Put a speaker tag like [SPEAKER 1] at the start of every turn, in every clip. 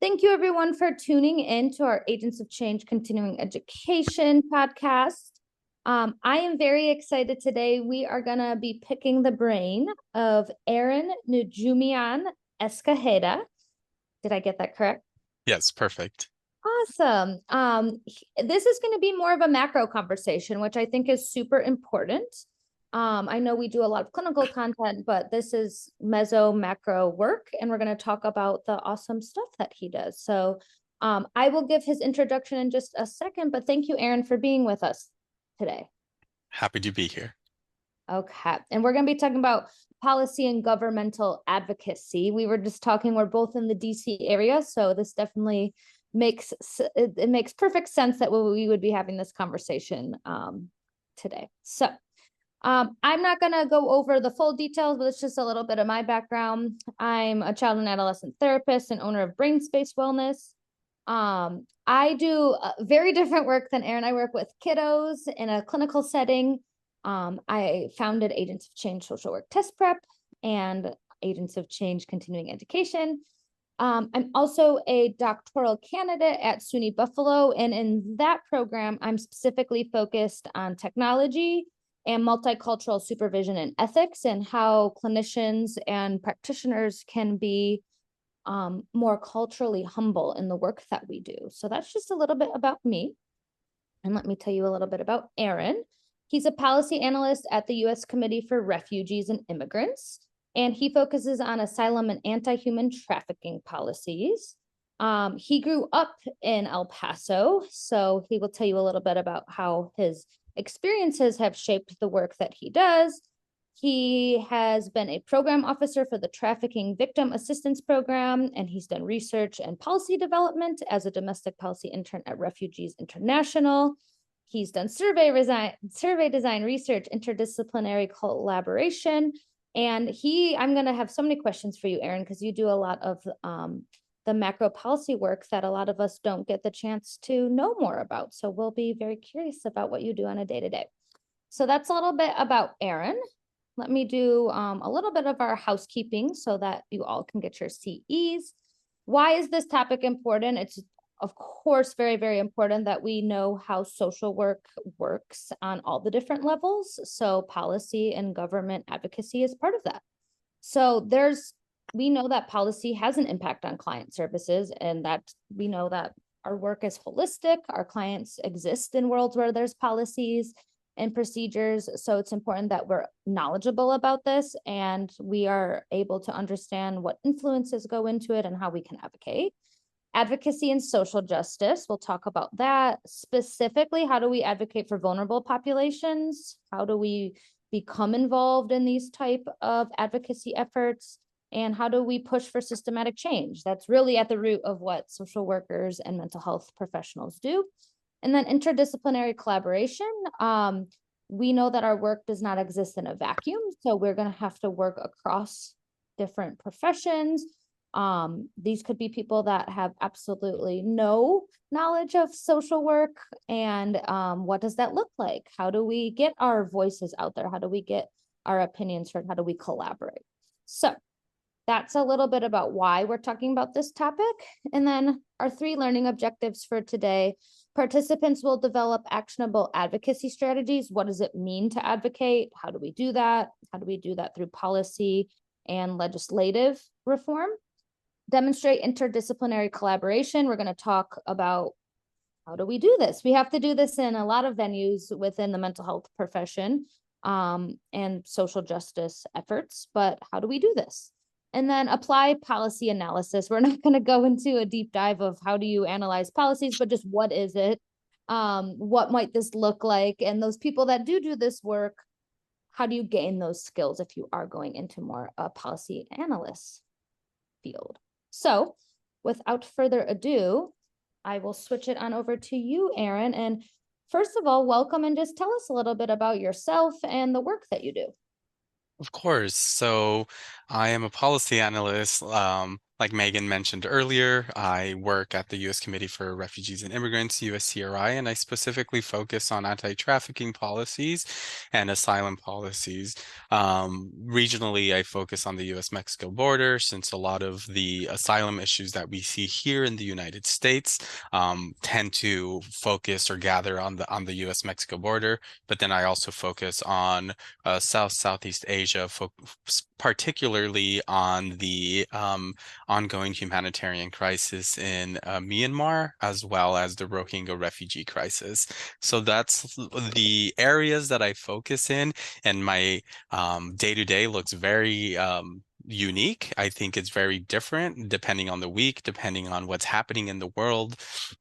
[SPEAKER 1] Thank you, everyone, for tuning in to our Agents of Change Continuing Education podcast. I am very excited today. We are going to be picking the brain of Aaron Nujumian Escajeda. Did I get that correct?
[SPEAKER 2] Yes, perfect.
[SPEAKER 1] Awesome. This is going to be more of a macro conversation, which I think is super important. I know we do a lot of clinical content, but this is meso macro work, and we're going to talk about the awesome stuff that he does. So I will give his introduction in just a second, but thank you, Aaron, for being with us today.
[SPEAKER 2] Happy to be here.
[SPEAKER 1] Okay. And we're going to be talking about policy and governmental advocacy. We were just talking, we're both in the DC area, so this definitely makes perfect sense that we would be having this conversation today. So I'm not going to go over the full details, but it's just a little bit of my background. I'm a child and adolescent therapist and owner of Brain Space Wellness. I do very different work than Aaron. I work with kiddos in a clinical setting. I founded Agents of Change Social Work Test Prep and Agents of Change Continuing Education. I'm also a doctoral candidate at SUNY Buffalo, and in that program, I'm specifically focused on technology and multicultural supervision and ethics, and how clinicians and practitioners can be more culturally humble in the work that we do. So that's just a little bit about me. And let me tell you a little bit about Aaron. He's a policy analyst at the U.S. Committee for Refugees and Immigrants, and he focuses on asylum and anti-human trafficking policies. He grew up in El Paso, so he will tell you a little bit about how his experiences have shaped the work that he does. He has been a program officer for the Trafficking Victim Assistance Program, and he's done research and policy development as a domestic policy intern at Refugees International. He's done survey design research, interdisciplinary collaboration, and I'm going to have so many questions for you, Aaron, because you do a lot of the macro policy work that a lot of us don't get the chance to know more about. So we'll be very curious about what you do on a day-to-day. So that's a little bit about Aaron. Let me do a little bit of our housekeeping so that you all can get your CEs. Why is this topic important? It's, of course, very, very important that we know how social work works on all the different levels. So policy and government advocacy is part of that. So we know that policy has an impact on client services, and that we know that our work is holistic. Our clients exist in worlds where there's policies and procedures. So it's important that we're knowledgeable about this and we are able to understand what influences go into it and how we can advocate. Advocacy and social justice, we'll talk about that. Specifically, how do we advocate for vulnerable populations? How do we become involved in these type of advocacy efforts? And how do we push for systematic change? That's really at the root of what social workers and mental health professionals do. And then interdisciplinary collaboration. We know that our work does not exist in a vacuum, so we're going to have to work across different professions. These could be people that have absolutely no knowledge of social work, and what does that look like? How do we get our voices out there? How do we get our opinions heard? How do we collaborate? So that's a little bit about why we're talking about this topic. And then our 3 learning objectives for today. Participants will develop actionable advocacy strategies. What does it mean to advocate? How do we do that? How do we do that through policy and legislative reform? Demonstrate interdisciplinary collaboration. We're going to talk about how do we do this? We have to do this in a lot of venues within the mental health profession and social justice efforts, but how do we do this? And then apply policy analysis. We're not going to go into a deep dive of how do you analyze policies, but just what is it? What might this look like? And those people that do this work, how do you gain those skills if you are going into more a policy analyst field? So without further ado, I will switch it on over to you, Aaron. And first of all, welcome, and just tell us a little bit about yourself and the work that you do.
[SPEAKER 2] Of course. So I am a policy analyst, like Megan mentioned earlier, I work at the U.S. Committee for Refugees and Immigrants, USCRI, and I specifically focus on anti-trafficking policies and asylum policies. Regionally, I focus on the U.S.-Mexico border, since a lot of the asylum issues that we see here in the United States tend to focus or gather on the U.S.-Mexico border. But then I also focus on Southeast Asia, particularly on the ongoing humanitarian crisis in Myanmar, as well as the Rohingya refugee crisis. So that's the areas that I focus in, and my day-to-day looks very unique. I think it's very different depending on the week, depending on what's happening in the world,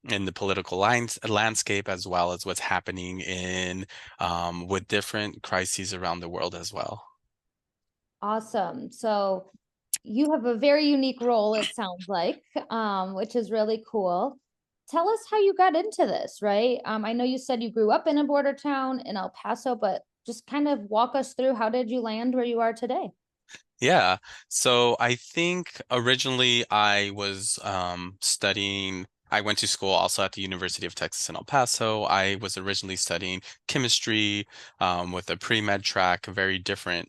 [SPEAKER 2] in the political landscape, as well as what's happening in with different crises around the world as well.
[SPEAKER 1] Awesome. So you have a very unique role, it sounds like, which is really cool. Tell us how you got into this, right? I know you said you grew up in a border town in El Paso, but just kind of walk us through, how did you land where you are today?
[SPEAKER 2] Yeah. So I think originally I was studying, I went to school also at the University of Texas in El Paso. I was originally studying chemistry with a pre-med track, a very different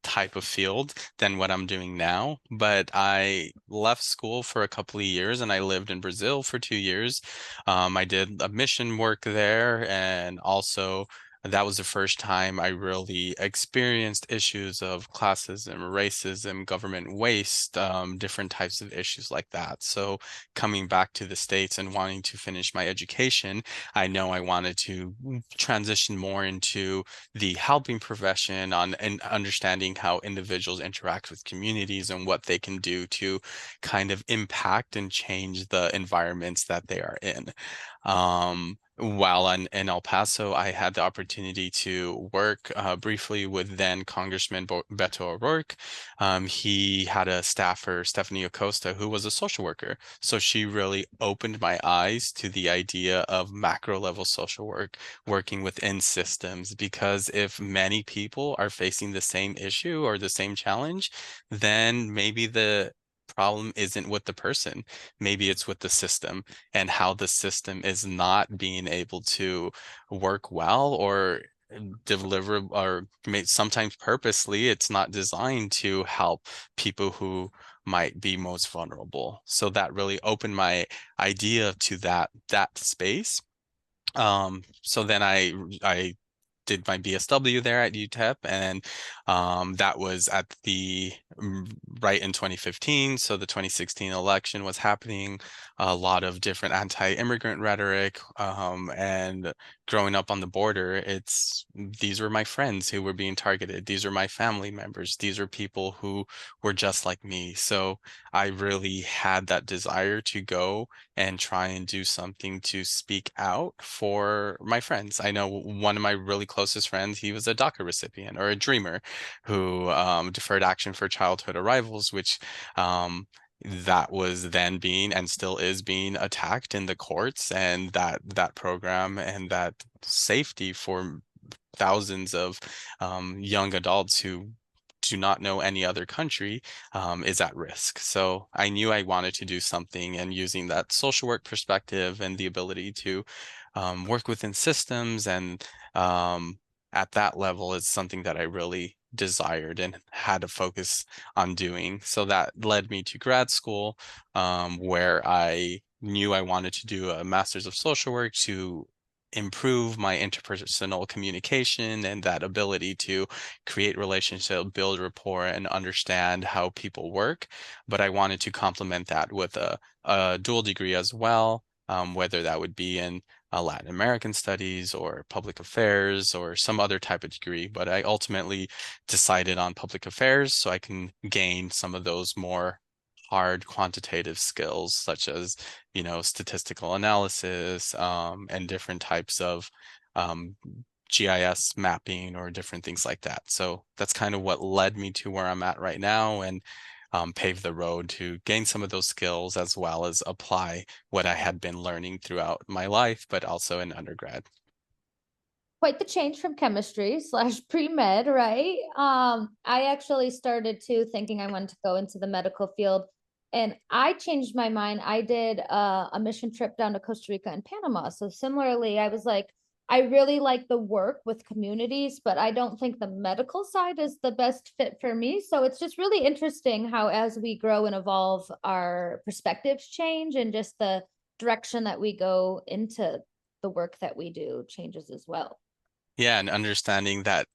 [SPEAKER 2] type of field than what I'm doing now. But I left school for a couple of years and I lived in Brazil for 2 years. I did a mission work there, and also that was the first time I really experienced issues of classism, racism, government waste, different types of issues like that. So coming back to the States and wanting to finish my education, I know I wanted to transition more into the helping profession on and understanding how individuals interact with communities and what they can do to kind of impact and change the environments that they are in. While in El Paso, I had the opportunity to work briefly with then Congressman Beto O'Rourke. He had a staffer, Stephanie Acosta, who was a social worker. So she really opened my eyes to the idea of macro level social work, working within systems. Because if many people are facing the same issue or the same challenge, then maybe the problem isn't with the person, maybe it's with the system, and how the system is not being able to work well or deliver, or sometimes purposely it's not designed to help people who might be most vulnerable. So that really opened my idea to that space. So then I did my BSW there at UTEP, and that was at the right in 2015. So the 2016 election was happening, a lot of different anti-immigrant rhetoric, and growing up on the border, these were my friends who were being targeted. These are my family members. These are people who were just like me. So I really had that desire to go and try and do something to speak out for my friends. I know one of my really closest friends, he was a DACA recipient or a dreamer who deferred action for childhood arrivals, which that was then being and still is being attacked in the courts, and that program and that safety for thousands of young adults who do not know any other country is at risk. So I knew I wanted to do something, and using that social work perspective and the ability to work within systems and at that level is something that I really desired and had to focus on doing. So that led me to grad school, where I knew I wanted to do a master's of social work to improve my interpersonal communication and that ability to create relationship, build rapport, and understand how people work. But I wanted to complement that with a dual degree as well, whether that would be in Latin American studies or public affairs or some other type of degree. But I ultimately decided on public affairs so I can gain some of those more hard quantitative skills, such as, statistical analysis, and different types of um, GIS mapping or different things like that. So that's kind of what led me to where I'm at right now, and paved the road to gain some of those skills as well as apply what I had been learning throughout my life, but also in undergrad.
[SPEAKER 1] Quite the change from chemistry slash pre-med, right? I actually started too thinking I wanted to go into the medical field And I changed my mind. I did a mission trip down to Costa Rica and Panama. So similarly, I was like, I really like the work with communities, but I don't think the medical side is the best fit for me. So it's just really interesting how, as we grow and evolve, our perspectives change, and just the direction that we go into the work that we do changes as well.
[SPEAKER 2] Yeah, and understanding that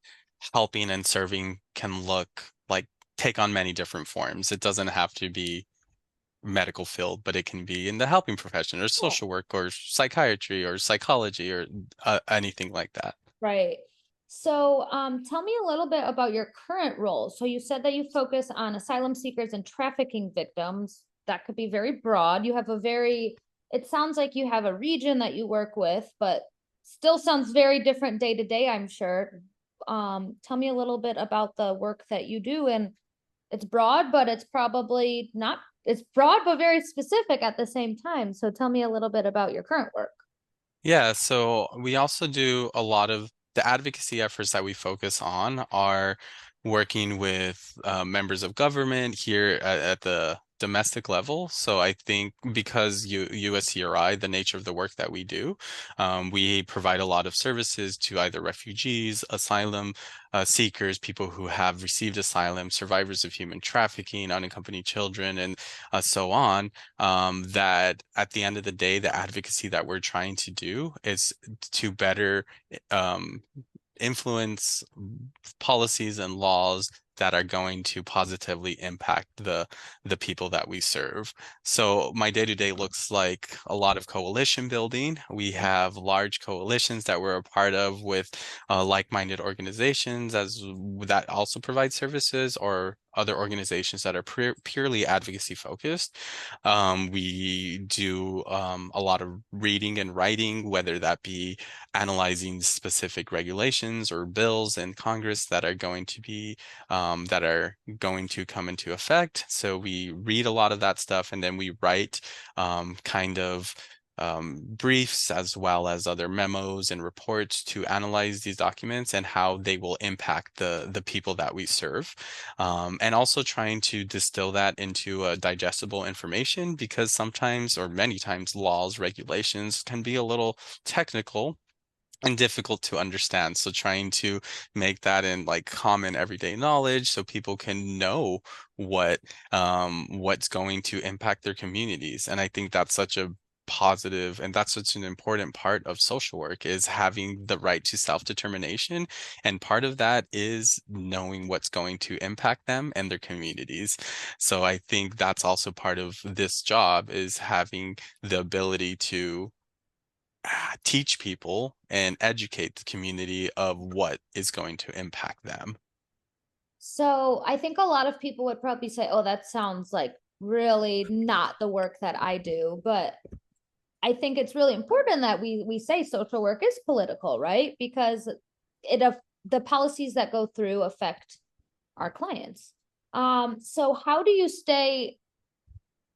[SPEAKER 2] helping and serving can look like take on many different forms. It doesn't have to be medical field, but it can be in the helping profession or
[SPEAKER 1] Yeah.
[SPEAKER 2] social work or psychiatry or psychology or anything like that.
[SPEAKER 1] Right. So, tell me a little bit about your current role. So you said that you focus on asylum seekers and trafficking victims. That could be very broad. You have a very, it sounds like you have a region that you work with, but still sounds very different day to day, I'm sure. Tell me a little bit about the work that you do. And it's broad, but it's probably not, it's broad, but very specific at the same time. So tell me a little bit about your current work.
[SPEAKER 2] Yeah, so we also do a lot of the advocacy efforts that we focus on are working with members of government here at the domestic level. So I think because USCRI, the nature of the work that we do, we provide a lot of services to either refugees, asylum seekers, people who have received asylum, survivors of human trafficking, unaccompanied children, and so on, that at the end of the day, the advocacy that we're trying to do is to better um, influence policies and laws that are going to positively impact the people that we serve. So my day-to-day looks like a lot of coalition building. We have large coalitions that we're a part of with like-minded organizations as that also provide services, or other organizations that are purely advocacy focused. We do a lot of reading and writing, whether that be analyzing specific regulations or bills in Congress that are going to be that are going to come into effect. So we read a lot of that stuff, and then we write kind of briefs as well as other memos and reports to analyze these documents and how they will impact the people that we serve, and also trying to distill that into a digestible information, because sometimes or many times laws, regulations can be a little technical and difficult to understand. So trying to make that in like common everyday knowledge so people can know what's going to impact their communities. And I think that's such a positive, and that's such an important part of social work, is having the right to self-determination. And part of that is knowing what's going to impact them and their communities. So I think that's also part of this job, is having the ability to teach people and educate the community of what is going to impact them.
[SPEAKER 1] So I think a lot of people would probably say, oh, that sounds like really not the work that I do. But I think it's really important that we say social work is political, right? Because the policies that go through affect our clients. So how do you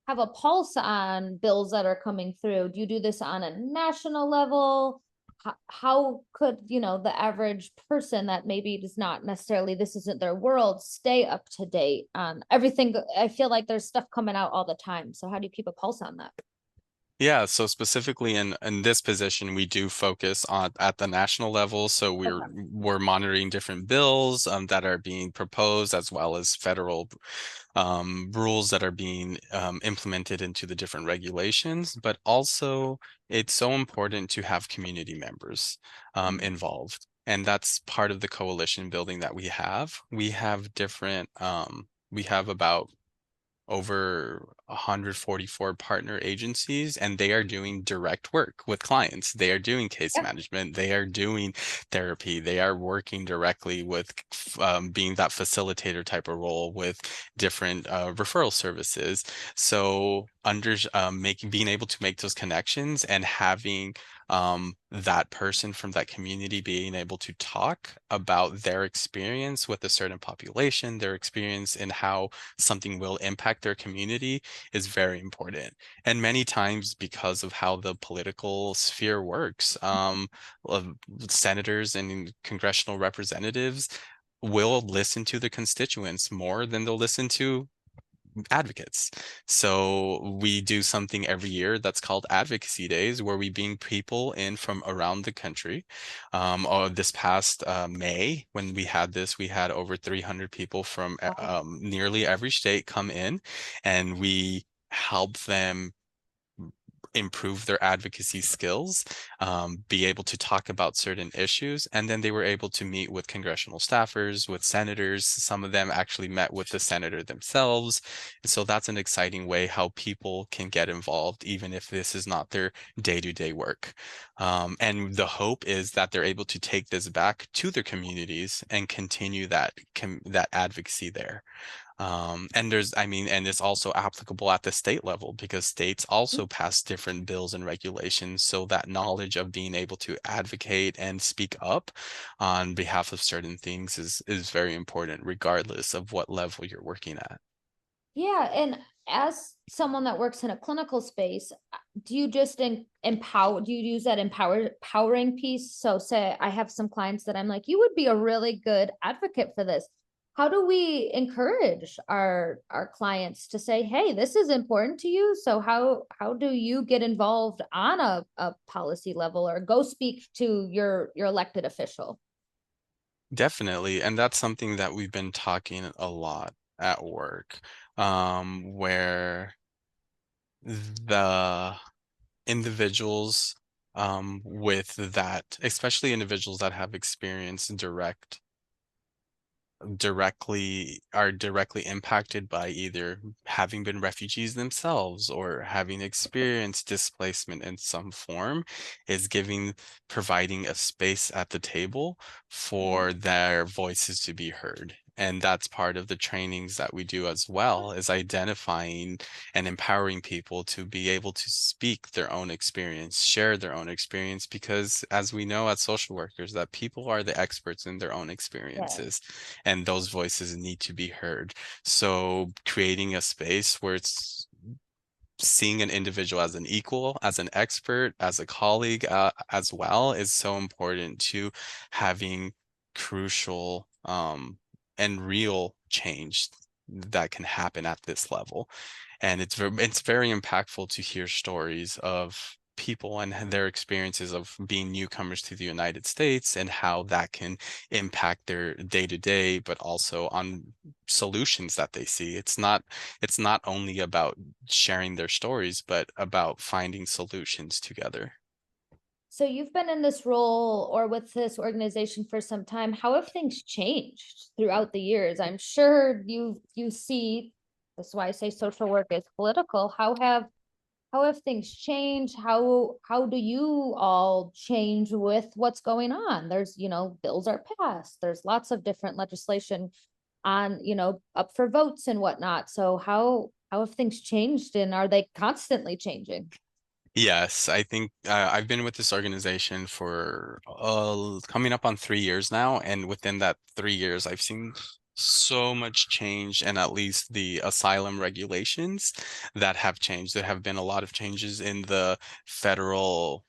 [SPEAKER 1] have a pulse on bills that are coming through? Do you do this on a national level? How could, the average person that maybe does not necessarily, this isn't their world, stay up to date on everything? I feel like there's stuff coming out all the time. So how do you keep a pulse on that?
[SPEAKER 2] Yeah, so specifically in this position, we do focus on at the national level. So we're
[SPEAKER 1] Okay.
[SPEAKER 2] we're monitoring different bills that are being proposed, as well as federal rules that are being implemented into the different regulations. But also, it's so important to have community members involved. And that's part of the coalition building that we have. We have different, we have about over 144 partner agencies, and they are doing direct work with clients. They are doing case
[SPEAKER 1] Yeah.
[SPEAKER 2] management, they are doing therapy, they are working directly with being that facilitator type of role with different referral services. So being able to make those connections and having that person from that community being able to talk about their experience with a certain population, their experience in how something will impact their community, is very important. And many times, because of how the political sphere works, senators and congressional representatives will listen to the constituents more than they'll listen to advocates. So we do something every year that's called Advocacy Days, where we bring people in from around the country. This past May, when we had this, we had over 300 people from
[SPEAKER 1] Wow.
[SPEAKER 2] nearly every state come in, and we help them improve their advocacy skills, be able to talk about certain issues. And then they were able to meet with congressional staffers, with senators. Some of them actually met with the senator themselves. And so that's an exciting way how people can get involved, even if this is not their day-to-day work. And the hope is that they're able to take this back to their communities and continue that advocacy there. And I mean, and it's also applicable at the state level because states also pass different bills and regulations. So that knowledge of being able to advocate and speak up on behalf of certain things is very important, regardless of what level you're working at.
[SPEAKER 1] Yeah, and as someone that works in a clinical space, do you just empower, do you use that empowering piece? So say I have some clients that I'm like, you would be a really good advocate for this. How do we encourage our clients to say, hey, this is important to you? So how do you get involved on a policy level or go speak to your elected official?
[SPEAKER 2] Definitely. And that's something that we've been talking a lot at work, where the individuals with that, especially individuals that have experienced directly impacted by either having been refugees themselves or having experienced displacement in some form, is providing a space at the table
[SPEAKER 1] Yeah.
[SPEAKER 2] for their voices to be heard. And that's part of the trainings that we do as well, is identifying and empowering people to be able to speak their own experience, share their own experience, because as we know as social workers, that people are the experts in their own
[SPEAKER 1] Yeah.
[SPEAKER 2] experiences, and those voices need to be heard. So creating a space where it's seeing an individual as an equal, as an expert, as a colleague, as well, is so important to having crucial and real change that can happen at this level. And it's very impactful to hear stories of people and their experiences of being newcomers to the United States and how that can impact their day to day, but also on solutions that they see. It's not only about sharing their stories, but about finding solutions together.
[SPEAKER 1] So you've been in this role or with this organization for some time. How have things changed throughout the years? I'm sure you see, that's why I say social work is political. How have things changed? How do you all change with what's going on? There's, bills are passed. There's lots of different legislation on, up for votes and whatnot. So how have things changed and are they constantly changing?
[SPEAKER 2] Yes, I think I've been with this organization for coming up on 3 years now, and within that 3 years, I've seen so much change, and at least the asylum regulations that have changed. There have been a lot of changes in the federal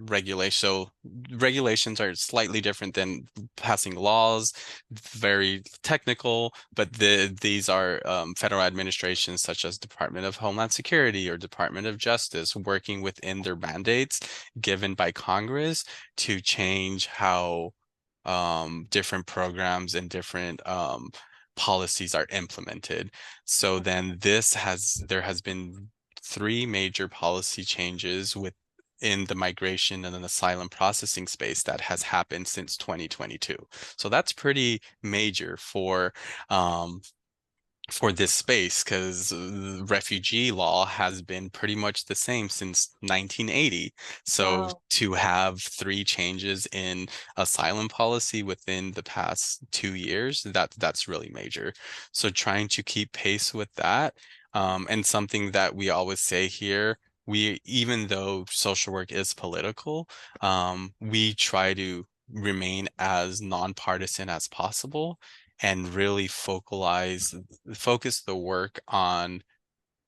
[SPEAKER 2] regulation. So regulations are slightly different than passing laws, very technical, but these are federal administrations such as Department of Homeland Security or Department of Justice working within their mandates given by Congress to change how different programs and different policies are implemented. So then there has been three major policy changes in the migration and an asylum processing space that has happened since 2022. So that's pretty major for this space because refugee law has been pretty much the same since 1980. So
[SPEAKER 1] Wow.
[SPEAKER 2] to have three changes in asylum policy within the past 2 years, that's really major. So trying to keep pace with that, and something that we always say here, even though social work is political, we try to remain as nonpartisan as possible and really focus the work on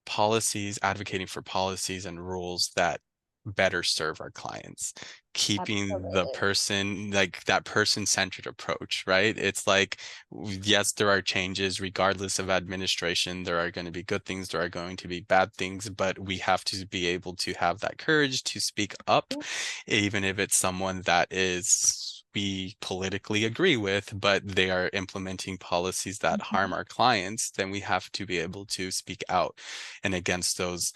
[SPEAKER 2] policies, advocating for policies and rules that better serve our clients, keeping the
[SPEAKER 1] Absolutely.
[SPEAKER 2] person, like that person-centered approach, right? It's like, yes, there are changes regardless of administration. There are going to be good things, there are going to be bad things, but we have to be able to have that courage to speak up,
[SPEAKER 1] Yeah.
[SPEAKER 2] even if it's someone that is we politically agree with, but they are implementing policies that harm
[SPEAKER 1] Mhm.
[SPEAKER 2] our clients, then we have to be able to speak out and against those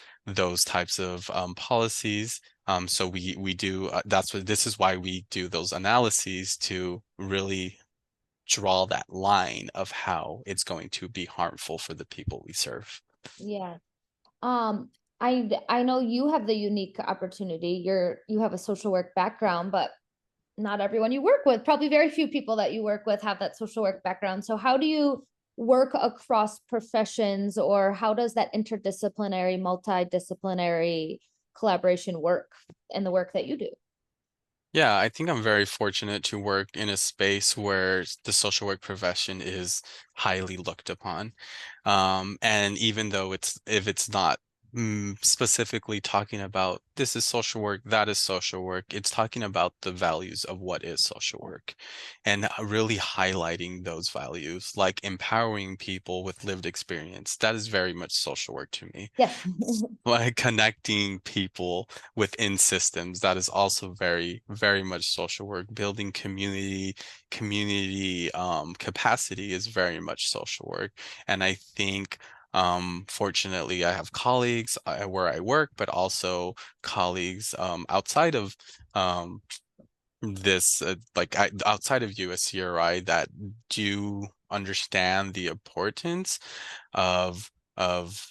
[SPEAKER 2] types of policies. So we do that's what this is why we do those analyses to really draw that line of how it's going to be harmful for the people we serve.
[SPEAKER 1] Yeah. Um, I know you have the unique opportunity. You have a social work background, but not everyone you work with, probably very few people that you work with have that social work background. So how do you work across professions, or how does that interdisciplinary, multidisciplinary collaboration work in the work that you do?
[SPEAKER 2] Yeah, I think I'm very fortunate to work in a space where the social work profession is highly looked upon. And even though if it's not specifically talking about this is social work, that is social work, it's talking about the values of what is social work and really highlighting those values, like empowering people with lived experience. That is very much social work to me.
[SPEAKER 1] Yes.
[SPEAKER 2] Like connecting people within systems, that is also very, very much social work. Building community capacity is very much social work. And I think fortunately I have colleagues where I work, but also colleagues outside of um this outside of USCRI that do understand the importance of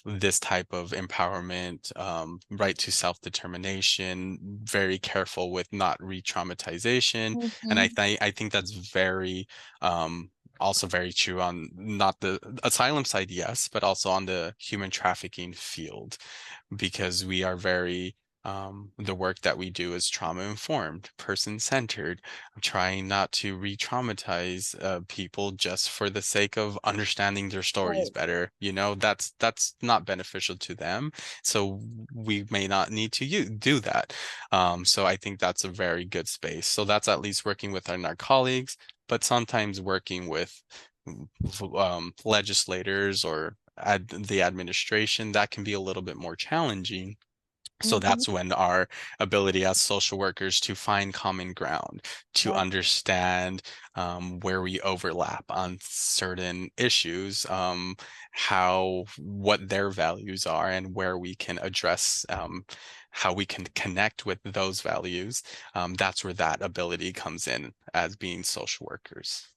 [SPEAKER 2] this type of empowerment, right to self-determination, very careful with not re-traumatization. And
[SPEAKER 1] Mhm.
[SPEAKER 2] I think that's very also very true on not the asylum side, yes, but also on the human trafficking field, because we are very the work that we do is trauma informed, person centered. I'm trying not to re-traumatize people just for the sake of understanding their stories
[SPEAKER 1] Right.
[SPEAKER 2] better. You know, that's not beneficial to them. So we may not need to do that. So I think that's a very good space. So that's at least working with our colleagues, but sometimes working with legislators or the administration, that can be a little bit more challenging. So
[SPEAKER 1] Mhm.
[SPEAKER 2] that's when our ability as social workers to find common ground, to
[SPEAKER 1] Yep.
[SPEAKER 2] understand where we overlap on certain issues, what their values are, and where we can address how we can connect with those values. That's where that ability comes in as being social workers.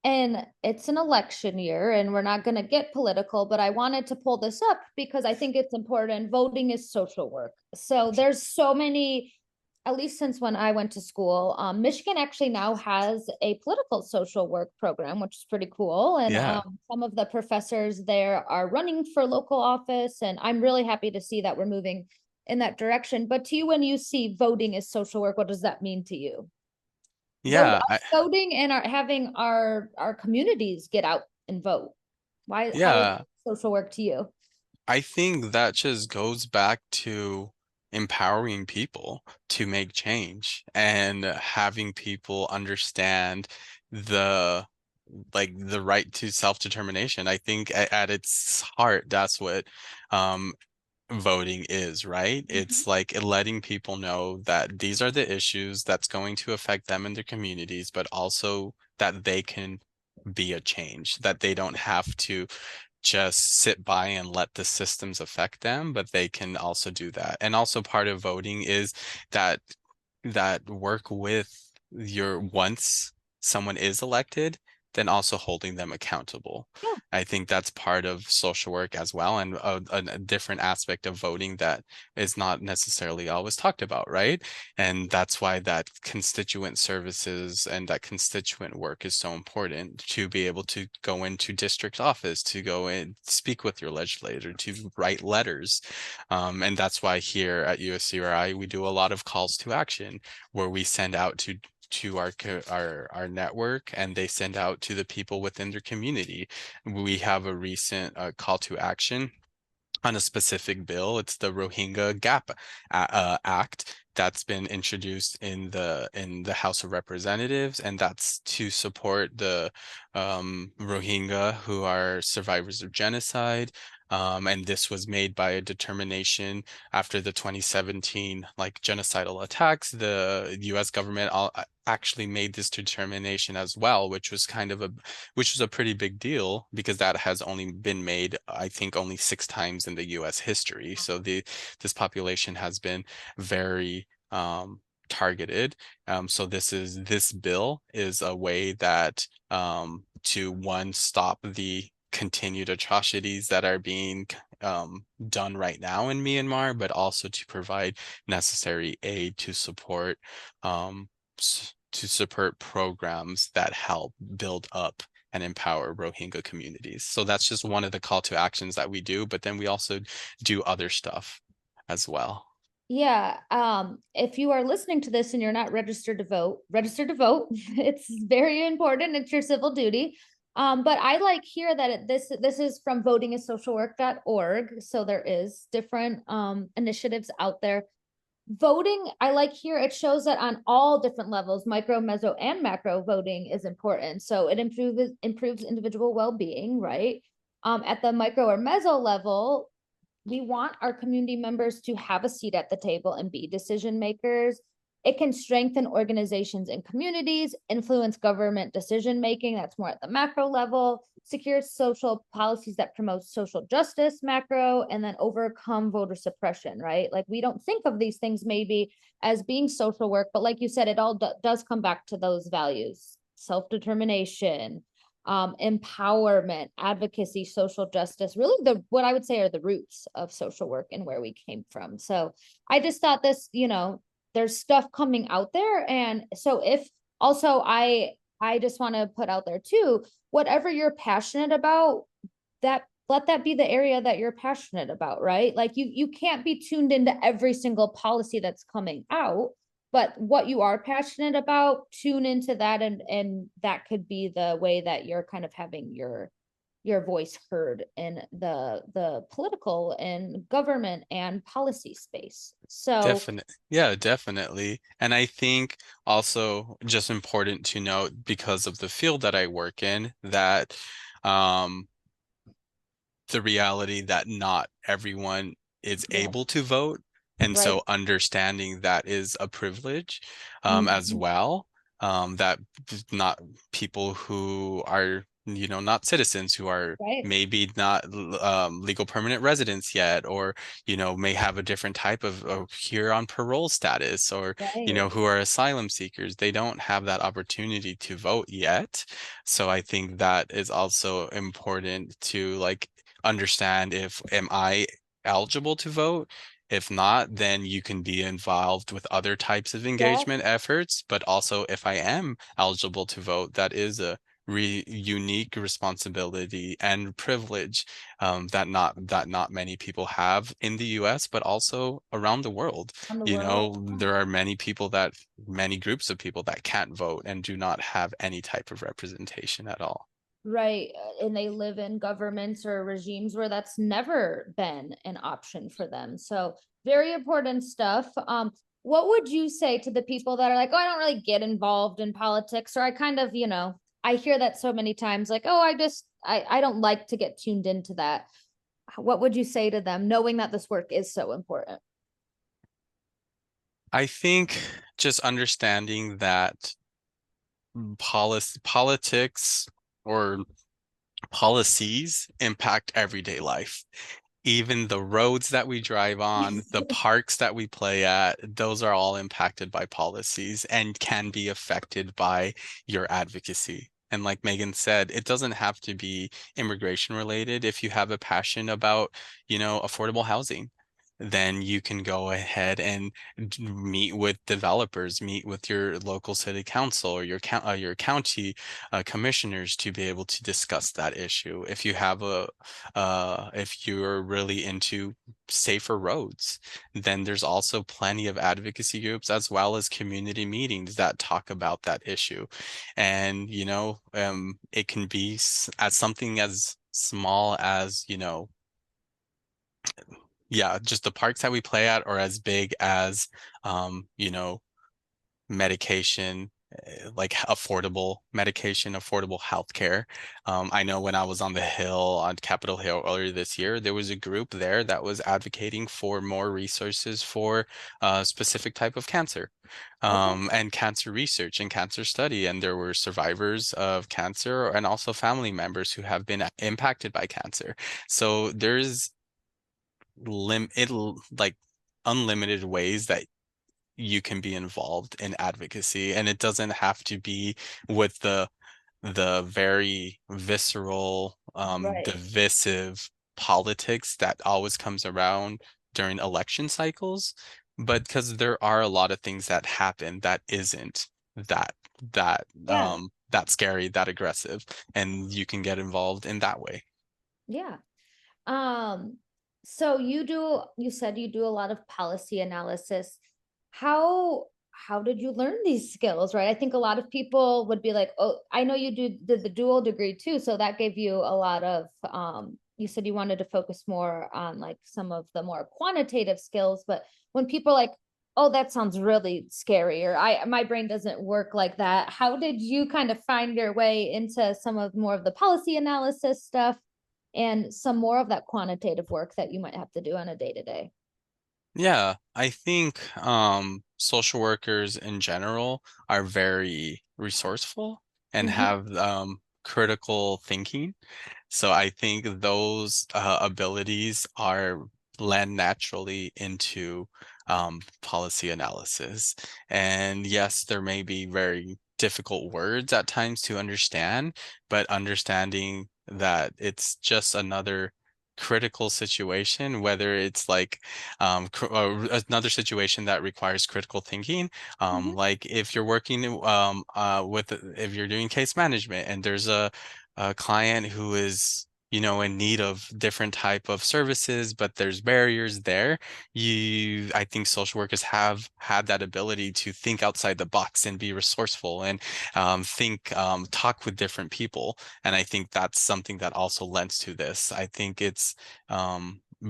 [SPEAKER 1] And it's an election year, and we're not going to get political, but I wanted to pull this up because I think it's important. Voting is social work. So there's so many, at least since when I went to school, Michigan actually now has a political social work program, which is pretty cool. And
[SPEAKER 2] Yeah.
[SPEAKER 1] some of the professors there are running for local office, and I'm really happy to see that we're moving in that direction. But to you, when you see voting as social work, what does that mean to you? Vote
[SPEAKER 2] Yeah,
[SPEAKER 1] voting and having our communities get out and vote. Why, how is
[SPEAKER 2] yeah.
[SPEAKER 1] social work to you?
[SPEAKER 2] I think that just goes back to empowering people to make change and having people understand the the right to self-determination. I think at its heart, that's what um voting is, right?
[SPEAKER 1] Mhm.
[SPEAKER 2] It's like letting people know that these are the issues that's going to affect them and their communities, but also that they can be a change, that they don't have to just sit by and let the systems affect them, but they can also do that. And also part of voting is that work with your once someone is elected, then also holding them accountable.
[SPEAKER 1] Yeah.
[SPEAKER 2] I think that's part of social work as well, and a different aspect of voting that is not necessarily always talked about, right? And that's why that constituent services and that constituent work is so important, to be able to go into district office, to go and speak with your legislator, to write letters. And that's why here at USCRI, we do a lot of calls to action where we send out to our network, and they send out to the people within their community. We have a recent call to action on a specific bill. It's the Rohingya Gap Act that's been introduced in the House of Representatives, and that's to support the Rohingya who are survivors of genocide. And this was made by a determination after the 2017 like genocidal attacks. The U.S. government actually made this determination as well, which was a pretty big deal because that has only been made, I think, only 6 times in the U.S. history. So this population has been very targeted. So this bill is a way that to one, stop the continued atrocities that are being done right now in Myanmar, but also to provide necessary aid to um, support programs that help build up and empower Rohingya communities. So that's just one of the call to actions that we do, but then we also do other stuff as well.
[SPEAKER 1] Yeah, if you are listening to this and you're not registered to vote, register to vote. It's very important. It's your civil duty. But I like here that this is from votingassocialwork.org. So there is different initiatives out there. Voting, I like here, it shows that on all different levels, micro, meso, and macro voting is important. So it improves individual well-being, right? At the micro or meso level, we want our community members to have a seat at the table and be decision makers. It can strengthen organizations and communities, influence government decision making. That's more at the macro level, secure social policies that promote social justice, macro, and then overcome voter suppression, right? Like we don't think of these things maybe as being social work, but like you said, it all does come back to those values: self-determination, empowerment, advocacy, social justice, really what I would say are the roots of social work and where we came from. So I just thought this, there's stuff coming out there. And so if also I just want to put out there too, whatever you're passionate about, that let that be the area that you're passionate about, right? Like you can't be tuned into every single policy that's coming out, but what you are passionate about, tune into that, and that could be the way that you're kind of having your voice heard in the political and government and policy space. So
[SPEAKER 2] Definitely. Yeah, definitely. And I think also just important to note because of the field that I work in that um the reality that not everyone is
[SPEAKER 1] yeah,
[SPEAKER 2] able to vote. And
[SPEAKER 1] right.
[SPEAKER 2] so understanding that is a privilege as
[SPEAKER 1] Mhm.
[SPEAKER 2] well. That not people who are, not citizens who are
[SPEAKER 1] Right,
[SPEAKER 2] maybe not legal permanent residents yet, or, may have a different type of here on parole status, or,
[SPEAKER 1] right.
[SPEAKER 2] who are asylum seekers. They don't have that opportunity to vote yet. So I think that is also important to like understand if am I eligible to vote? If not, then you can be involved with other types of
[SPEAKER 1] Yeah,
[SPEAKER 2] engagement efforts. But also, if I am eligible to vote, that is a unique responsibility and privilege that not many people have in the U.S., but also around the world.
[SPEAKER 1] on the world.
[SPEAKER 2] There are many groups of people that can't vote and do not have any type of representation at all.
[SPEAKER 1] Right. And they live in governments or regimes where that's never been an option for them. So very important stuff. What would you say to the people that are like, oh, I don't really get involved in politics, or I kind of, I hear that so many times, like, oh, I don't like to get tuned into that. What would you say to them, knowing that this work is so important?
[SPEAKER 2] I think just understanding that politics or policies impact everyday life. Even the roads that we drive on, the parks that we play at, those are all impacted by policies and can be affected by your advocacy. And like Megan said, it doesn't have to be immigration related. If you have a passion about, affordable housing, then you can go ahead and meet with developers, meet with your local city council or your county commissioners to be able to discuss that issue. If you're really into safer roads, then there's also plenty of advocacy groups as well as community meetings that talk about that issue. And, it can be as something as small as, Yeah, just the parks that we play at are as big as, you know, medication, like affordable medication, affordable healthcare. I know when I was on the Hill, on Capitol Hill earlier this year, there was a group there that was advocating for more resources for a specific type of cancer,
[SPEAKER 1] Okay.
[SPEAKER 2] and cancer research and cancer study. And there were survivors of cancer and also family members who have been impacted by cancer. So there's like unlimited ways that you can be involved in advocacy, and it doesn't have to be with the very visceral,
[SPEAKER 1] Right.
[SPEAKER 2] divisive politics that always comes around during election cycles, but because there are a lot of things that happen that isn't that
[SPEAKER 1] Yeah.
[SPEAKER 2] that scary, that aggressive, and you can get involved in that way.
[SPEAKER 1] Yeah. Um, so you said you do a lot of policy analysis. How did you learn these skills, right? I think a lot of people would be like, "Oh, I know you did the dual degree too, so that gave you a lot of you said you wanted to focus more on like some of the more quantitative skills, but when people are like, "Oh, that sounds really scary," or my brain doesn't work like that. How did you kind of find your way into some of more of the policy analysis stuff? And some more of that quantitative work that you might have to do on a day to day.
[SPEAKER 2] Yeah, I think social workers in general are very resourceful and
[SPEAKER 1] Mhm.
[SPEAKER 2] have critical thinking. So I think those abilities are lend naturally into policy analysis. And yes, there may be very difficult words at times to understand, but understanding that it's just another critical situation, whether it's like another situation that requires critical thinking,
[SPEAKER 1] Mhm.
[SPEAKER 2] like if you're working with if you're doing case management and there's a client who is, you know, in need of different type of services, but there's barriers there. I think social workers have had that ability to think outside the box and be resourceful and talk with different people. And I think that's something that also lends to this. I think it's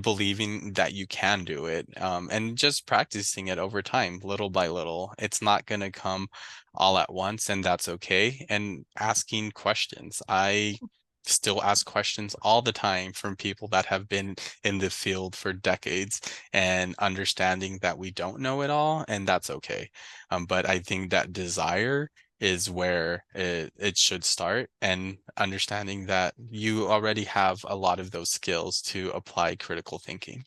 [SPEAKER 2] believing that you can do it, and just practicing it over time, little by little. It's not going to come all at once, and that's okay. And asking questions. I still ask questions all the time from people that have been in the field for decades and understanding that we don't know it all, and that's okay. But I think that desire is where it should start, and understanding that you already have a lot of those skills to apply critical thinking.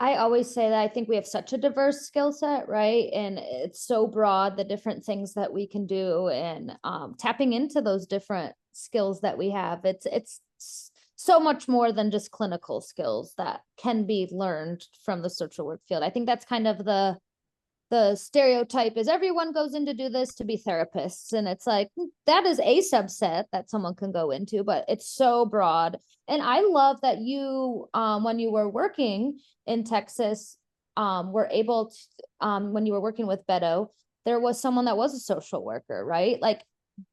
[SPEAKER 1] I always say that I think we have such a diverse skill set, right? And it's so broad, the different things that we can do, and tapping into those different skills that we have. It's so much more than just clinical skills that can be learned from the social work field. I think that's kind of the stereotype is everyone goes in to do this to be therapists, and it's like that is a subset that someone can go into, but it's so broad. And I love that you when you were working in Texas were able to when you were working with Beto, there was someone that was a social worker, right? Like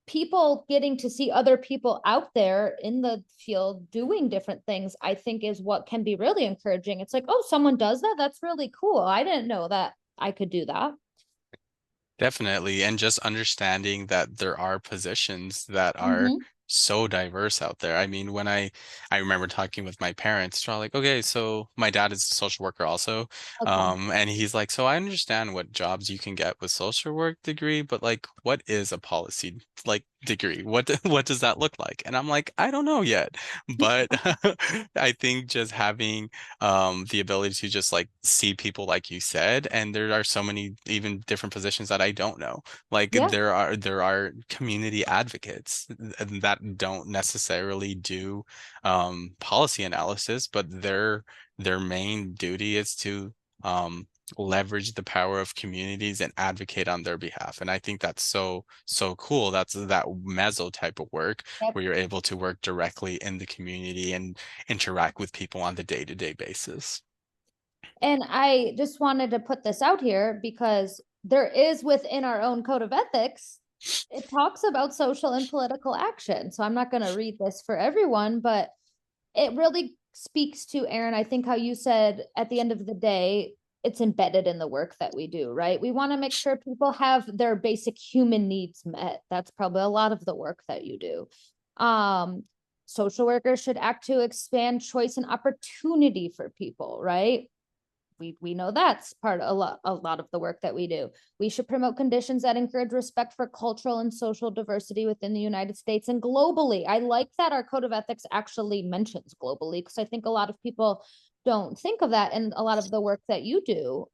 [SPEAKER 1] people getting to see other people out there in the field doing different things, I think is what can be really encouraging. It's like, oh, someone does that, that's really cool. I didn't know that I could do that.
[SPEAKER 2] Definitely. And just understanding that there are positions that are
[SPEAKER 1] Mm-hmm.
[SPEAKER 2] so diverse out there. I mean, I remember talking with my parents, they're like, okay, so my dad is a social worker also.
[SPEAKER 1] Okay.
[SPEAKER 2] And he's like, so I understand what jobs you can get with social work degree, but like, what is a policy like degree? What what does that look like? And I'm like, I don't know yet. But I think just having the ability to just like see people like you said, and there are so many even different positions that I don't know. Like
[SPEAKER 1] Yeah.
[SPEAKER 2] there are community advocates that don't necessarily do policy analysis, but their main duty is to leverage the power of communities and advocate on their behalf. And I think that's so cool. That's that meso type of work
[SPEAKER 1] Yep.
[SPEAKER 2] where you're able to work directly in the community and interact with people on the day-to-day basis.
[SPEAKER 1] And I just wanted to put this out here because there is within our own code of ethics, it talks about social and political action. So I'm not going to read this for everyone, but it really speaks to, Aaron, I think how you said at the end of the day, it's embedded in the work that we do, right? We want to make sure people have their basic human needs met. That's probably a lot of the work that you do. Social workers should act to expand choice and opportunity for people, right? We know that's part of a lot of the work that we do. We should promote conditions that encourage respect for cultural and social diversity within the United States and globally. I like that our code of ethics actually mentions globally, because I think a lot of people don't think of that, and a lot of the work that you do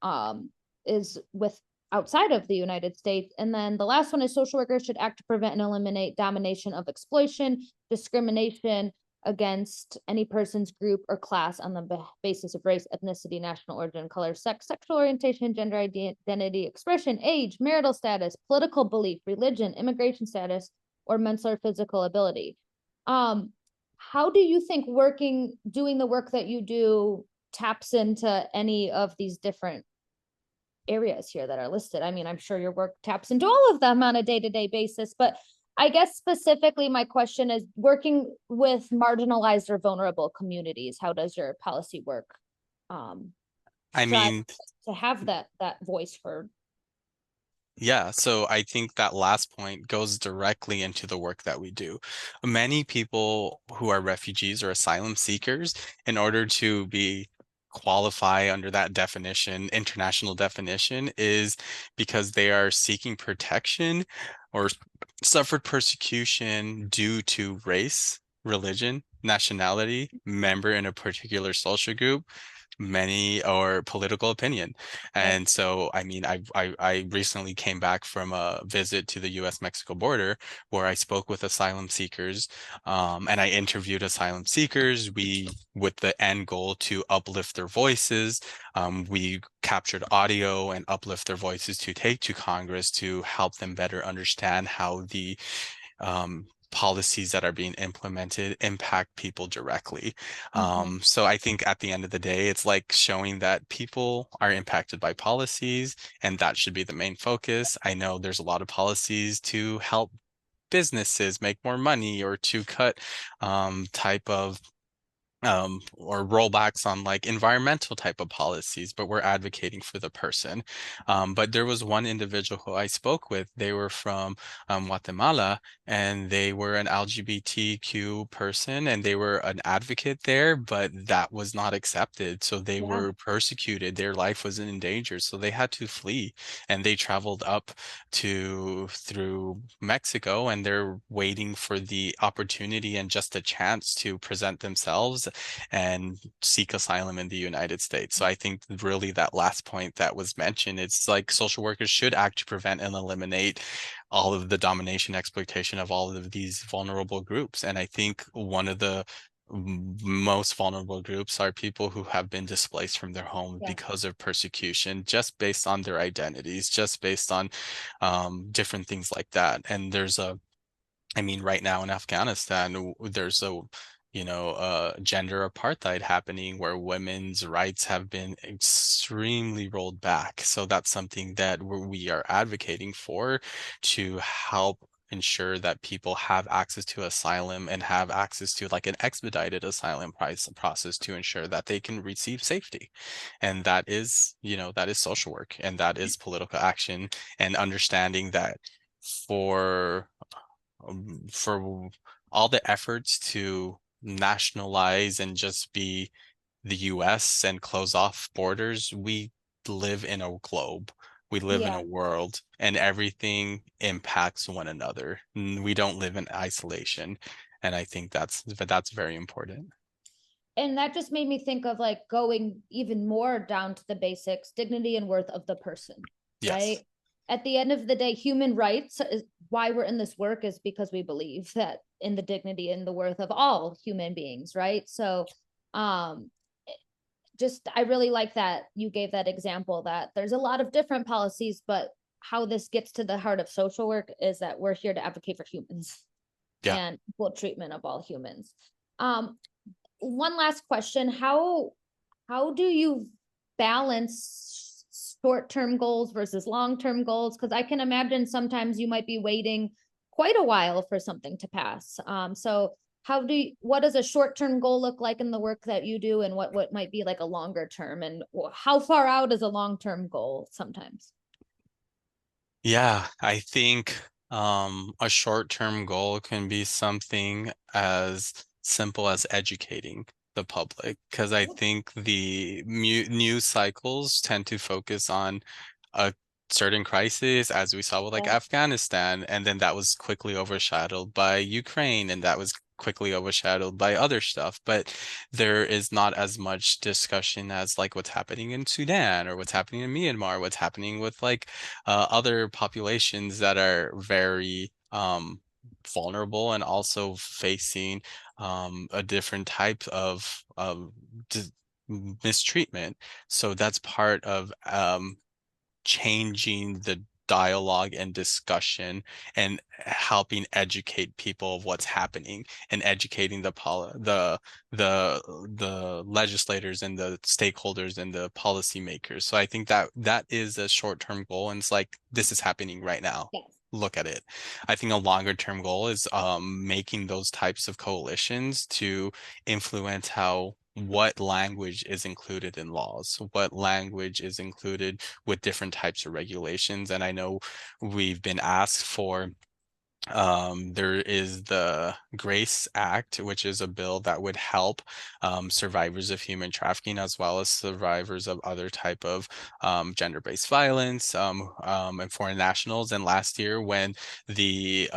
[SPEAKER 1] is with outside of the United States. And then the last one is social workers should act to prevent and eliminate domination of exploitation, discrimination against any person's group or class on the basis of race, ethnicity, national origin, color, sex, sexual orientation, gender identity, expression, age, marital status, political belief, religion, immigration status, or mental or physical ability. How do you think doing the work that you do taps into any of these different areas here that are listed? I mean, I'm sure your work taps into all of them on a day-to-day basis, but I guess specifically my question is, working with marginalized or vulnerable communities, how does your policy work
[SPEAKER 2] I
[SPEAKER 1] strive
[SPEAKER 2] mean,
[SPEAKER 1] to have that voice heard?
[SPEAKER 2] yeah, so I think that last point goes directly into the work that we do. Many people who are refugees or asylum seekers, in order to be qualify under that definition, international definition, is because they are seeking protection or suffered persecution due to race, religion, nationality, member in a particular social group, many or political opinion.
[SPEAKER 1] Right.
[SPEAKER 2] And so, I mean, I recently came back from a visit to the US-Mexico border where I spoke with asylum seekers, and I interviewed asylum seekers. We, with the end goal to uplift their voices, we captured audio and uplift their voices to take to Congress to help them better understand how the policies that are being implemented impact people directly.
[SPEAKER 1] Mhm.
[SPEAKER 2] So I think at the end of the day, it's like showing that people are impacted by policies, and that should be the main focus. I know there's a lot of policies to help businesses make more money or to cut type of or rollbacks on like environmental type of policies, but we're advocating for the person. But there was one individual who I spoke with. They were from Guatemala, and they were an LGBTQ person, and they were an advocate there, but that was not accepted. So they
[SPEAKER 1] Yeah.
[SPEAKER 2] were persecuted. Their life was in danger, so they had to flee, and they traveled up to through Mexico, and they're waiting for the opportunity and just a chance to present themselves and seek asylum in the United States. So I think really that last point that was mentioned, it's like social workers should act to prevent and eliminate all of the domination, exploitation of all of these vulnerable groups. And I think one of the most vulnerable groups are people who have been displaced from their homes
[SPEAKER 1] Yeah.
[SPEAKER 2] because of persecution, just based on their identities, just based on different things like that. And I mean, right now in Afghanistan, there's gender apartheid happening where women's rights have been extremely rolled back. So that's something that we are advocating for, to help ensure that people have access to asylum and have access to like an expedited asylum process to ensure that they can receive safety. And that is, that is social work, and that is political action, and understanding that for for all the efforts to nationalize and just be the US and close off borders, we live in a globe. We live in
[SPEAKER 1] Yeah.
[SPEAKER 2] a world, and everything impacts one another. We don't live in isolation. And I think that's very important.
[SPEAKER 1] And that just made me think of like going even more down to the basics, dignity and worth of the person,
[SPEAKER 2] Yes.
[SPEAKER 1] right? At the end of the day, human rights is why we're in this work, is because we believe that in the dignity and the worth of all human beings, right? So um just I really like that you gave that example, that there's a lot of different policies, but how this gets to the heart of social work is that we're here to advocate for humans
[SPEAKER 2] Yeah.
[SPEAKER 1] and equal treatment of all humans. Um, one last question. How do you balance short-term goals versus long-term goals? Because I can imagine sometimes you might be waiting quite a while for something to pass. So what does a short-term goal look like in the work that you do, and what might be like a longer term, and how far out is a long-term goal sometimes?
[SPEAKER 2] Yeah, I think a short-term goal can be something as simple as educating the public, because I think the news cycles tend to focus on a certain crisis, as we saw with like
[SPEAKER 1] Yeah.
[SPEAKER 2] Afghanistan, and then that was quickly overshadowed by Ukraine, and that was quickly overshadowed by other stuff. But there is not as much discussion as like what's happening in Sudan or what's happening in Myanmar, what's happening with like other populations that are very vulnerable and also facing a different type of mistreatment. So that's part of changing the dialogue and discussion and helping educate people of what's happening and educating the legislators and the stakeholders and the policymakers. So I think that that is a short-term goal, and it's like this is happening right now.
[SPEAKER 1] Yes.
[SPEAKER 2] Look at it. I think a longer term goal is making those types of coalitions to influence how what language is included in laws, what language is included with different types of regulations. And I know we've been asked for there is the Grace Act, which is a bill that would help survivors of human trafficking as well as survivors of other type of gender-based violence and foreign nationals. And last year, when the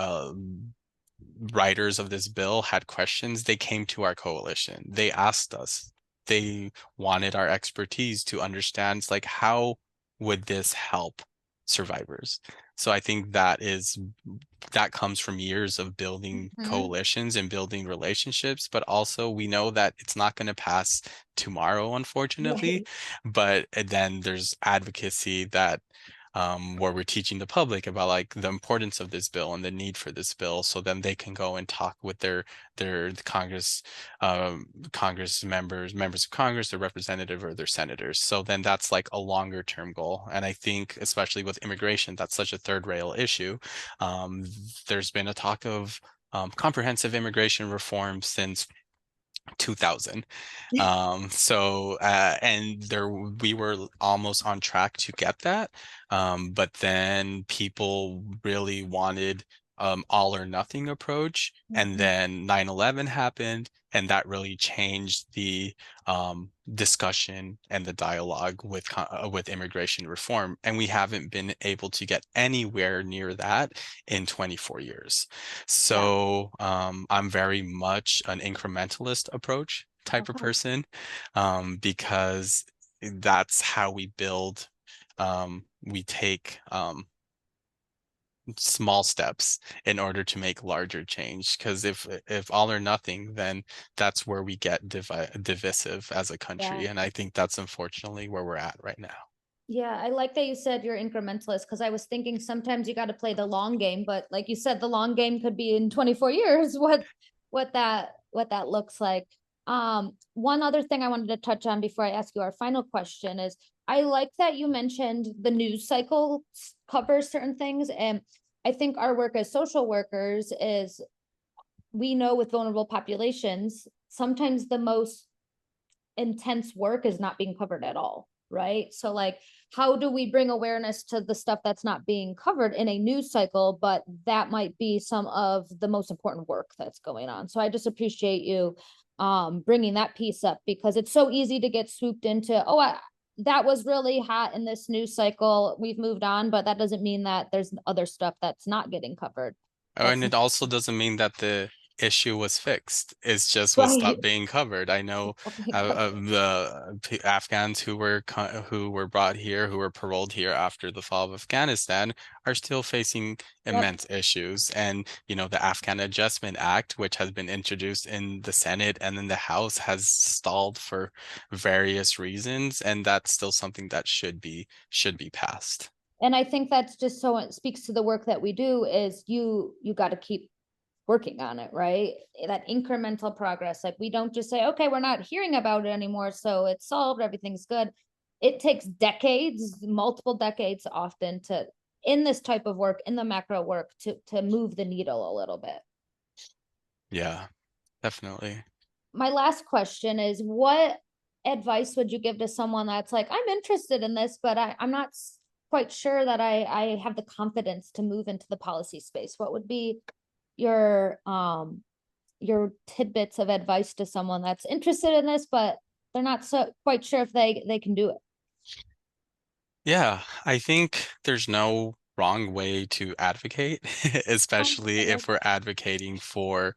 [SPEAKER 2] writers of this bill had questions, they came to our coalition. They asked us. They wanted our expertise to understand, like, how would this help survivors? So I think that comes from years of building
[SPEAKER 1] Mhm.
[SPEAKER 2] coalitions and building relationships, but also we know that it's not going to pass tomorrow, unfortunately.
[SPEAKER 1] Right.
[SPEAKER 2] But then there's advocacy that where we're teaching the public about like the importance of this bill and the need for this bill, so then they can go and talk with their Congress members of Congress, their representative or their senators. So then that's like a longer term goal. And I think especially with immigration, that's such a third rail issue. Um, there's been a talk of comprehensive immigration reform since 2000. And there we were almost on track to get that. But then people really wanted all or nothing approach. And
[SPEAKER 1] Mhm.
[SPEAKER 2] then 9/11 happened, and that really changed the discussion and the dialogue with immigration reform. And we haven't been able to get anywhere near that in 24 years.
[SPEAKER 1] Yeah.
[SPEAKER 2] So I'm very much an incrementalist approach type of
[SPEAKER 1] Okay.
[SPEAKER 2] person, because that's how we build. We take small steps in order to make larger change. Because if all or nothing, then that's where we get divisive as a
[SPEAKER 1] Yeah.
[SPEAKER 2] country, and I think that's unfortunately where we're at right now.
[SPEAKER 1] Yeah, I like that you said you're incrementalist, because I was thinking sometimes you got to play the long game, but like you said, the long game could be in 24 years, what that looks like. One other thing I wanted to touch on before I ask you our final question is, I like that you mentioned the news cycle covers certain things. And I think our work as social workers is, we know with vulnerable populations, sometimes the most intense work is not being covered at all, right? So like, how do we bring awareness to the stuff that's not being covered in a news cycle, but that might be some of the most important work that's going on? So I just appreciate you bringing that piece up, because it's so easy to get swooped into, that was really hot in this news cycle, we've moved on, but that doesn't mean that there's other stuff that's not getting covered.
[SPEAKER 2] Oh,
[SPEAKER 1] That's
[SPEAKER 2] and it also doesn't mean that the issue was fixed. It's just was
[SPEAKER 1] right.
[SPEAKER 2] stopped being covered. I know the Afghans who were brought here, who were paroled here after the fall of Afghanistan, are still facing
[SPEAKER 1] Yep.
[SPEAKER 2] immense issues. And the Afghan Adjustment Act, which has been introduced in the Senate and in the House, has stalled for various reasons, and that's still something that should be passed.
[SPEAKER 1] And I think that's just so it speaks to the work that we do, is you got to keep working on it, right? That incremental progress. Like, we don't just say, okay, we're not hearing about it anymore, so it's solved, everything's good. It takes decades, multiple decades often, to in this type of work, in the macro work, to move the needle a little bit.
[SPEAKER 2] Yeah. Definitely.
[SPEAKER 1] My last question is, what advice would you give to someone that's like, I'm interested in this, but I'm not quite sure that I have the confidence to move into the policy space? What would be your tidbits of advice to someone that's interested in this, but they're not so quite sure if they can do it?
[SPEAKER 2] Yeah, I think there's no wrong way to advocate, especially if we're advocating for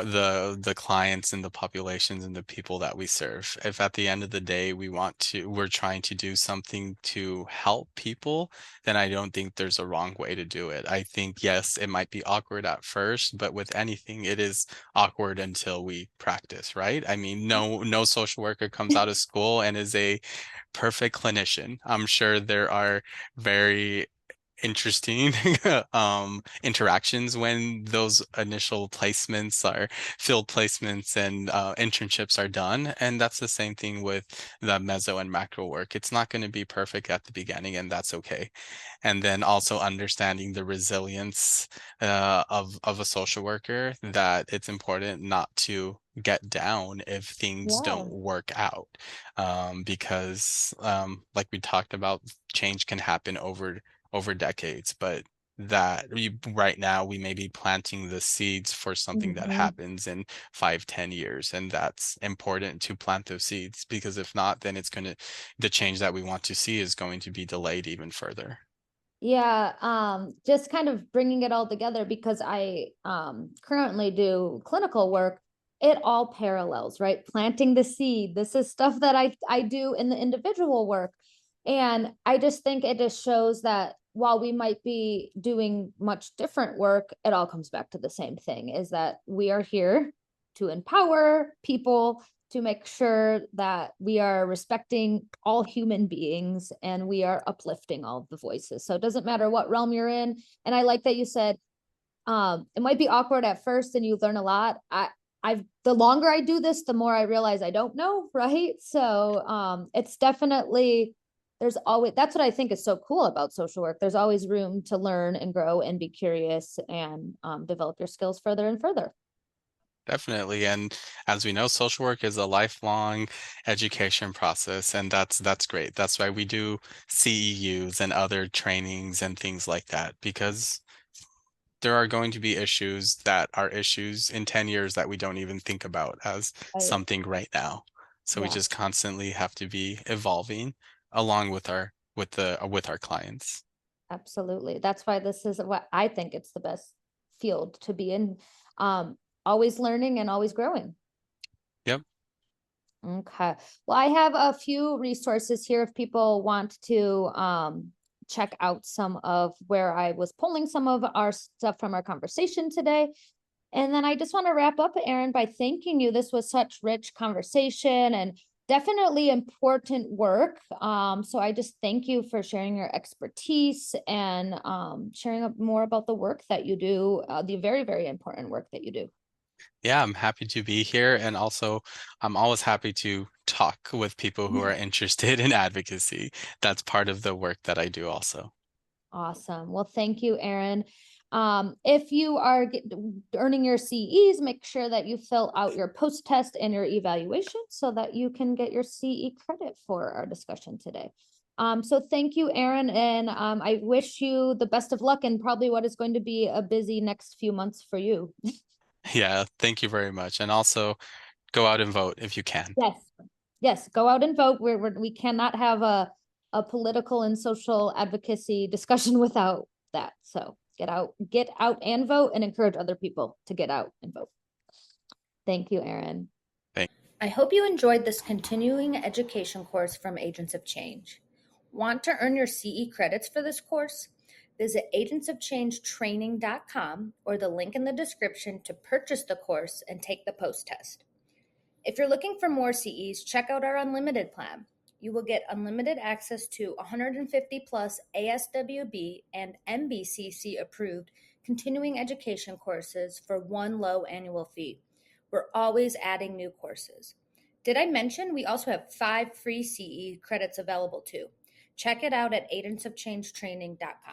[SPEAKER 2] the clients and the populations and the people that we serve. If at the end of the day we're trying to do something to help people, then I don't think there's a wrong way to do it. I think yes, it might be awkward at first, but with anything, it is awkward until we practice, right? I mean, no social worker comes out of school and is a perfect clinician. I'm sure there are very interesting interactions when those initial placements are field placements and internships are done. And that's the same thing with the meso and macro work. It's not going to be perfect at the beginning, and that's okay. And then also understanding the resilience of a social worker, that it's important not to get down if things
[SPEAKER 1] Yeah.
[SPEAKER 2] don't work out. Because like we talked about, change can happen over decades, but right now we may be planting the seeds for something that
[SPEAKER 1] Mhm.
[SPEAKER 2] happens in 5, 10 years. And that's important to plant those seeds, because if not, then the change that we want to see is going to be delayed even further.
[SPEAKER 1] Yeah, just kind of bringing it all together because I currently do clinical work. It all parallels, right? Planting the seed. This is stuff that I do in the individual work. And I just think it just shows that while we might be doing much different work, it all comes back to the same thing, is that we are here to empower people, to make sure that we are respecting all human beings and we are uplifting all of the voices. So it doesn't matter what realm you're in. And I like that you said it might be awkward at first and you learn a lot. I've the longer I do this, the more I realize I don't know, right? So it's definitely, there's always, that's what I think is so cool about social work. There's always room to learn and grow and be curious and develop your skills further and further.
[SPEAKER 2] Definitely. And as we know, social work is a lifelong education process, and that's great. That's why we do CEUs and other trainings and things like that, because there are going to be issues that are issues in 10 years that we don't even think about as
[SPEAKER 1] Right.
[SPEAKER 2] something right now. So we
[SPEAKER 1] Yeah.
[SPEAKER 2] just constantly have to be evolving along with our clients.
[SPEAKER 1] Absolutely. That's why this is what I think it's the best field to be in. Always learning and always growing.
[SPEAKER 2] Yep.
[SPEAKER 1] Okay. Well, I have a few resources here if people want to check out some of where I was pulling some of our stuff from our conversation today. And then I just want to wrap up, Erin, by thanking you. This was such rich conversation and definitely important work. So I just thank you for sharing your expertise and sharing more about the work that you do, the very, very important work that you do.
[SPEAKER 2] Yeah, I'm happy to be here. And also, I'm always happy to talk with people who are interested in advocacy. That's part of the work that I do also.
[SPEAKER 1] Awesome. Well, thank you, Erin. If you are earning your CEs, make sure that you fill out your post-test and your evaluation so that you can get your CE credit for our discussion today. So thank you, Erin, and I wish you the best of luck in probably what is going to be a busy next few months for you.
[SPEAKER 2] Yeah, thank you very much. And also, go out and vote if you can.
[SPEAKER 1] Yes, yes, go out and vote. We cannot have a political and social advocacy discussion without that. So get out and vote and encourage other people to get out and vote. Thank you, Erin.
[SPEAKER 2] Thank
[SPEAKER 1] I hope you enjoyed this continuing education course from Agents of Change. Want to earn your CE credits for this course? Visit agentsofchangetraining.com or the link in the description to purchase the course and take the post test. If you're looking for more CEs, check out our unlimited plan. You will get unlimited access to 150 plus ASWB and NBCC approved continuing education courses for one low annual fee. We're always adding new courses. Did I mention we also have 5 free CE credits available too? Check it out at agentsofchangetraining.com.